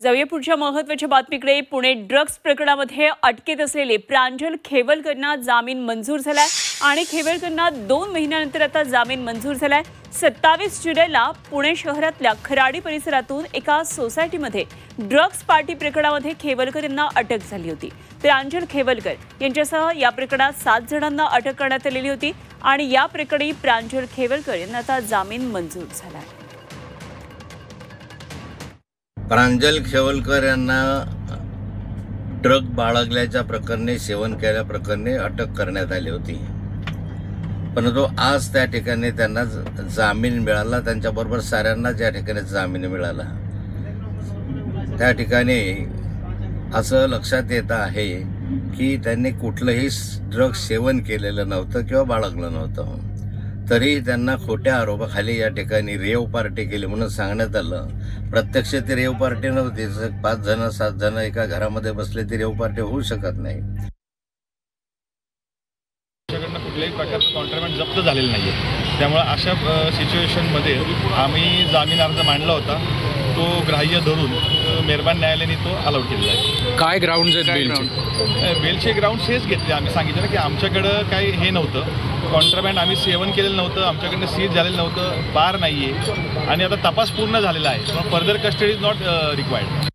जाऊया पुढच्या महत्त्वाच्या बातमीकडे। पुणे ड्रग्ज प्रकरणामध्ये अटकेत असलेले प्रांजल खेवलकरना जामीन मंजूर झालाय आणि खेवलकरना 2 महिन्यानंतर आता जामीन मंजूर झालाय। 27 जुलैला पुणे शहरातल्या खराडी परिसरातून एका सोसायटीमध्ये ड्रग्ज पार्टी प्रकरणामध्ये खेवलकर यांना अटक झाली होती। प्रांजल खेवलकर यांच्यासह या प्रकरणात 7 जणांना अटक करण्यात आलेली होती आणि या प्रकरणी प्रांजल खेवलकर यांना आता जामीन मंजूर झालाय। प्रांजल खेवलकर यांना ड्रग बाळगल्याच्या प्रकरणी सेवन केल्याप्रकरणी अटक करण्यात आली होती, परंतु आज त्या ठिकाणी त्यांना जामीन मिळाला। त्यांच्याबरोबर साऱ्यांना ज्या ठिकाणी जामीन मिळाला त्या ठिकाणी असं लक्षात येत आहे की त्यांनी कुठलंही ड्रग सेवन केलेलं नव्हतं किंवा बाळगलं नव्हतं, तरी त्यांना खोट्या आरोपाखाली या ठिकाणी रेव पार्टी केली म्हणून सांगण्यात आलं। प्रत्यक्ष ती रेव पार्टी नव्हती। 5 जण 7 जण एका घरामध्ये बसले ती रेव पार्टी होऊ शकत नाही। कुठल्याही प्रकारचं कॉन्ट्राबँड जप्त झालेलं नाही आहे, त्यामुळे अशा सिच्युएशनमध्ये आम्ही जामीन अर्ज मांडला होता, तो ग्राह्य धरून मेहरबान न्यायालयाने तो अलाउड केलेला आहे। काय ग्राउंड आहेत बेलचे ग्राउंड हेच घेतले। आम्ही सांगितलं की आमच्याकडं काही हे नव्हतं, कॉन्ट्राबँड आम्ही सेवन केलेलं नव्हतं, आमच्याकडनं सीज झालेलं नव्हतं, बार नाही आहे आणि आता तपास पूर्ण झालेला आहे, further custody is not required.